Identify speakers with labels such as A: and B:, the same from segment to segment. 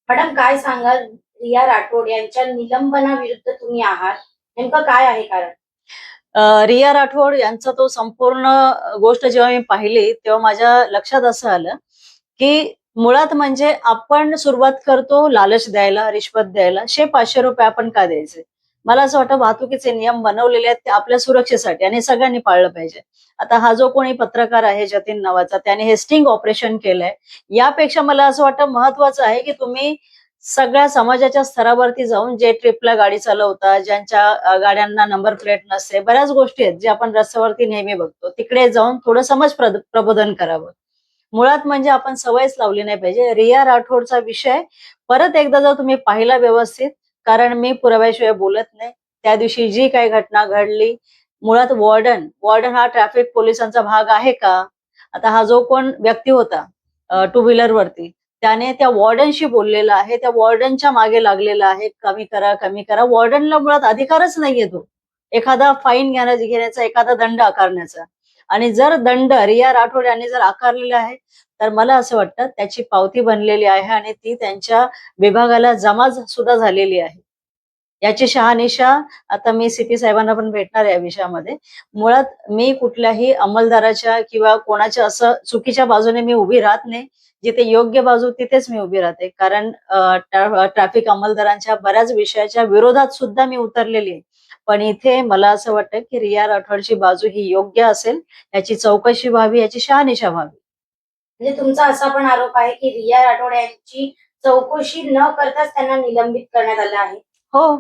A: Madam काय सांगाल, रिया राठोड यांच्या निलंबनाविरुद्ध तुम्ही आहात, नेमकं काय आहे कारण?
B: रिया राठोड यांचा तो संपूर्ण गोष्ट जेव्हा मी पाहिली तेव्हा माझ्या लक्षात असं आलं की मुळात म्हणजे आपण सुरुवात करतो लालच द्यायला, रिश्वत द्यायला. 100-500 रुपये आपण का द्यायचे? मला असं वाटतं वाहतुकीचे नियम बनवलेले आहेत ते आपल्या सुरक्षेसाठी आणि सगळ्यांनी पाळलं पाहिजे. आता हा जो कोणी पत्रकार आहे जतीन नावाचा, त्याने हे स्टिंग ऑपरेशन केलंय. यापेक्षा मला असं वाटतं महत्वाचं आहे की तुम्ही सगळ्या समाजाच्या स्तरावरती जाऊन जे ट्रिपला गाडी चालवतात, ज्यांच्या गाड्यांना नंबर प्लेट नसते, बऱ्याच गोष्टी आहेत जे आपण रस्त्यावरती नेहमी बघतो. तिकडे जाऊन थोडं समाज प्रबोधन करावं. मुळात म्हणजे आपण सवयच लावली नाही पाहिजे. रिया राठोडचा विषय परत एकदा जर तुम्ही पाहिला व्यवस्थित, कारण मी पुराव्याशिवाय बोलत नाही. त्या दिवशी जी काही घटना घडली, मुळात वॉर्डन हा ट्रॅफिक पोलिसांचा भाग आहे का? आता हा जो कोण व्यक्ती होता टू व्हीलर वरती, त्याने त्या वॉर्डनशी बोललेला आहे. त्या वॉर्डनच्या मागे लागलेला आहे. कमी करा, कमी करा. वॉर्डनला मुळात अधिकारच नाहीये तो. एखादा फाईन घेण्याचा, एखादा दंड आकारण्याचा. आणि जर दंड रिया राठोड यांनी जर आकारलेला आहे, तर मला असं वाटतं त्याची पावती बनलेली आहे आणि ती त्यांच्या विभागाला जमा सुद्धा झालेली आहे. याची शहानिशा आता मी सीपी साहेबांना पण भेटणार आहे या विषयामध्ये. मुळात मी कुठल्याही अंमलदाराच्या किंवा कोणाच्या असं चुकीच्या बाजूने मी उभी राहत नाही. जिथे योग्य बाजू तिथेच मी उभी राहते. कारण ट्रॅफिक अंमलदारांच्या बऱ्याच विषयाच्या विरोधात सुद्धा मी उतरलेली आहे. पण इथे मला असं वाटतं की रिया राठोडची बाजू ही योग्य असेल, याची चौकशी व्हावी, याची शहानिशा व्हावी.
A: म्हणजे तुमचा असा पण आरोप आहे की रिया राठोड यांची चौकशी न करताच त्यांना निलंबित करण्यात आलं आहे.
B: हो.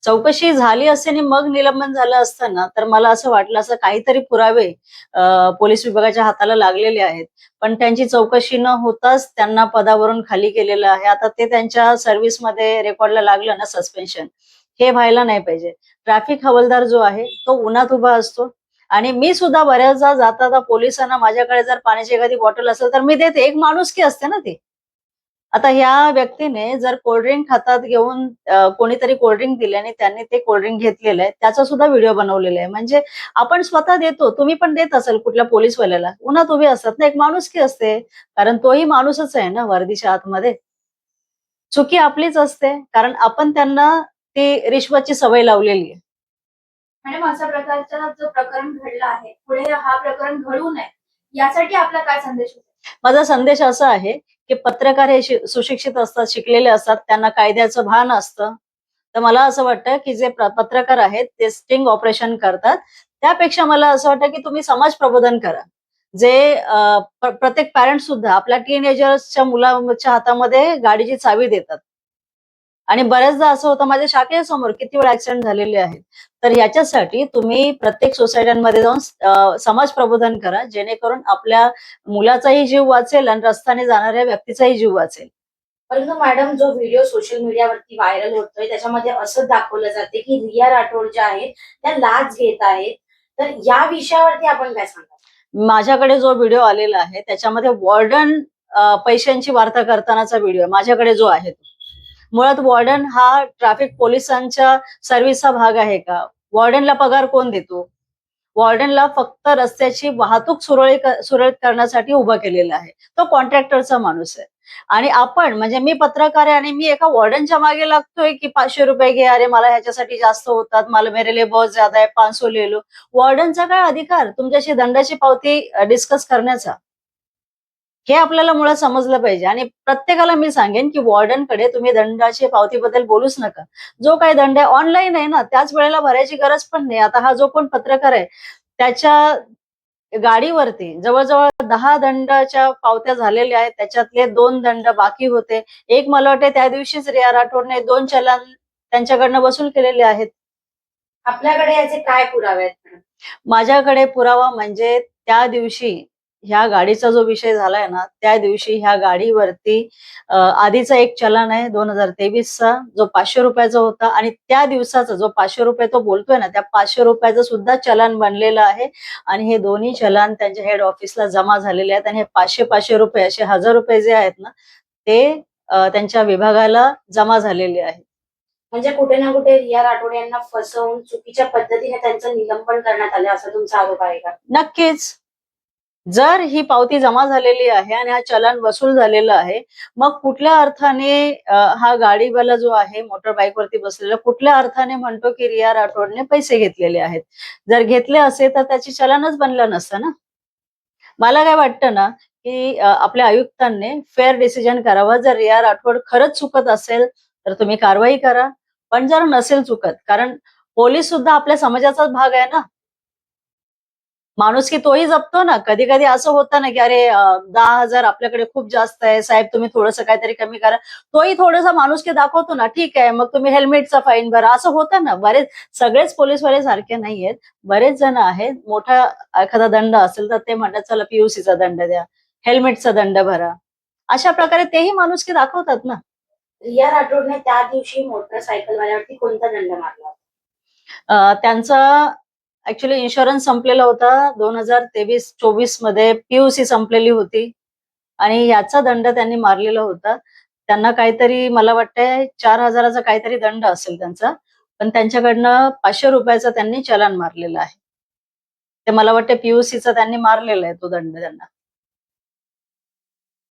B: चौकशी झाली असती आणि मग निलंबन झालं असतं ना, तर मला असं वाटलं असं काहीतरी पुरावे पोलीस विभागाच्या हाताला लागलेले आहेत. पण त्यांची चौकशी न होताच त्यांना पदावरून खाली केलेलं आहे. आता ते त्यांच्या सर्व्हिसमध्ये रेकॉर्डला लागलं ना सस्पेन्शन, हे व्हायला नाही पाहिजे. ट्रॅफिक हवालदार जो आहे, तो उन्हात उभा असतो आणि मी सुद्धा बऱ्याचदा जाता पोलिसांना माझ्याकडे जर पाण्याची एखादी बॉटल असेल, तर मी देते. एक माणुसकी असते ना ती. आता ह्या व्यक्तीने जर कोल्ड्रिंक हातात घेऊन कोणीतरी कोल्ड्रिंक दिले आणि त्यांनी ते कोल्ड्रिंक घेतलेलं आहे, त्याचा सुद्धा व्हिडिओ बनवलेला आहे. म्हणजे आपण स्वतः देतो, तुम्ही पण देत असाल कुठल्या पोलिसवाल्याला. उन्हात उभे असतात ना, एक माणुसकी असते. कारण तोही माणूसच आहे ना वर्दीच्या आतमध्ये. चुकी आपलीच असते, कारण आपण त्यांना ती रिश्वतची सवय लावलेली आहे.
A: मॅडम अशा प्रकारचा जो प्रकरण घडला आहे, पुढे हा प्रकरण घडू नये यासाठी आपला काय संदेश होता?
B: माझा संदेश असा आहे, की पत्रकार हे सुशिक्षित असतात, शिकलेले असतात, त्यांना कायद्याचं भान असतं. तर मला असं वाटतं, की जे पत्रकार आहेत ते स्टिंग ऑपरेशन करतात. त्यापेक्षा मला असं वाटतं, की तुम्ही समाज प्रबोधन करा. जे प्रत्येक पॅरेंट सुद्धा आपल्या टीनेजर्सच्या मुलाच्या हातामध्ये गाडीची चावी देतात. आणि बऱ्याचदा असं होतं माझ्या शाखेसमोर किती वेळा ऍक्सिडेंट झालेले आहेत. तर याच्यासाठी तुम्ही प्रत्येक सोसायट्यांमध्ये जाऊन समाज प्रबोधन करा, जेणेकरून आपल्या मुलाचाही जीव वाचेल आणि रस्त्याने जाणाऱ्या व्यक्तीचाही जीव वाचेल.
A: परंतु मॅडम जो व्हिडिओ सोशल मीडियावरती व्हायरल होतोय त्याच्यामध्ये असं दाखवलं जाते की रिया राठोड ज्या आहेत त्या लाच घेत आहेत. तर या विषयावरती आपण काय सांगाल?
B: माझ्याकडे जो व्हिडिओ आलेला आहे त्याच्यामध्ये वॉर्डन पैशांची वार्ता करतानाचा व्हिडिओ आहे माझ्याकडे जो आहे तो. मुळात वॉर्डन हा ट्रॅफिक पोलिसांच्या सर्व्हिसचा भाग आहे का? वॉर्डनला पगार कोण देतो? वॉर्डनला फक्त रस्त्याची वाहतूक सुरळीत करण्यासाठी उभं केलेलं आहे. तो कॉन्ट्रॅक्टरचा माणूस आहे. आणि आपण म्हणजे मी पत्रकार आहे आणि मी एका वॉर्डनच्या मागे लागतोय की 500 रुपये घे, अरे मला ह्याच्यासाठी जास्त होतात, मला मेरे लिए बहुत ज्यादा है, 500 ले लो. वॉर्डनचा काय अधिकार तुमच्याशी दंडाची पावती डिस्कस करण्याचा? हे आपल्याला मुळात समजलं पाहिजे आणि प्रत्येकाला मी सांगेन की वॉर्डनकडे तुम्ही दंडाची पावतीबद्दल बोलूच नका. जो काही दंड आहे ऑनलाईन आहे ना, त्याच वेळेला भरायची गरज पण नाही. आता हा जो कोण पत्रकार आहे, त्याच्या गाडीवरती जवळ-जवळ 10 दंडाच्या पावत्या झालेल्या आहेत. त्याच्यातले 2 दंड बाकी होते. एक मला वाटते त्या दिवशीच रिया राठोडने 2 चलान त्यांच्याकडनं वसूल केलेले आहेत.
A: आपल्याकडे याचे काय पुरावे आहेत मॅडम?
B: माझ्याकडे पुरावा म्हणजे त्या दिवशी ह्या गाडीचा जो विषय झालाय ना, त्या दिवशी ह्या गाडीवरती आधीचा एक चलान आहे 2023चा जो 500 रुपयाचा होता आणि त्या दिवसाचा जो 500 रुपये तो बोलतोय ना, त्या 500 रुपयाचं सुद्धा चलान बनलेलं आहे आणि हे दोन्ही चलान त्यांच्या हेड ऑफिसला जमा झालेले आहेत आणि हे 500-500 रुपये असे 1000 रुपये जे आहेत ना, ते त्यांच्या विभागाला जमा झालेले आहेत.
A: म्हणजे कुठे ना कुठे रिया राठोड यांना फसवून चुकीच्या पद्धतीने त्यांचं निलंबन करण्यात आलं असा तुमचा आरोप आहे का?
B: नक्कीच. जर ही पावती जमा झालेली आहे आणि हा चलन वसूल झालेला आहे, मग कुठल्या अर्थाने हा गाडीवाला जो आहे मोटर बाईकवरती बसलेला कुठल्या अर्थाने म्हणतो की रिया राठोडने पैसे घेतलेले आहेत? जर घेतले असे तर त्याची चलनच बनलं नसतं ना. मला काय वाटतं ना, की आपल्या आयुक्तांनी फेअर डिसिजन करावं. जर रिया राठोड खरंच चुकत असेल, तर तुम्ही कारवाई करा. पण जर नसेल चुकत, कारण पोलीस सुद्धा आपल्या समाजाचाच भाग आहे ना. माणुसकी तोही जपतो ना. कधी-कधी असं होतं ना, की अरे 10,000 आपल्याकडे खूप जास्त आहे. साहेब तुम्ही थोडंसं काहीतरी कमी करा. तोही थोडंसं माणुसकी दाखवतो ना. ठीक आहे, मग तुम्ही हेल्मेटचा फाईन भरा. असं होतं ना. सगळेच पोलिसवाले सारखे नाहीयेत. बरेच जण आहेत. मोठा एखादा दंड असेल तर ते म्हणतात, "चला पी-यू-सीचा दंड द्या. हेल्मेटचा दंड भरा." अशा प्रकारे तेही माणुसकी दाखवतात ना.
A: रिया राठोडने त्या दिवशी मोटरसायकलवाल्यावरती कोणता दंड मारला होता?
B: त्यांचा ॲक्चुअली इन्शुरन्स संपलेला होता 2023-24 मध्ये पी संपलेली होती आणि याचा दंड त्यांनी मारलेला होता. त्यांना काहीतरी मला वाटतंय 4,000 चा काहीतरी दंड असेल त्यांचा. पण त्यांच्याकडनं ₹500 त्यांनी चलान मारलेलं आहे. ते मला वाटतं पी त्यांनी मारलेला आहे तो दंड त्यांना.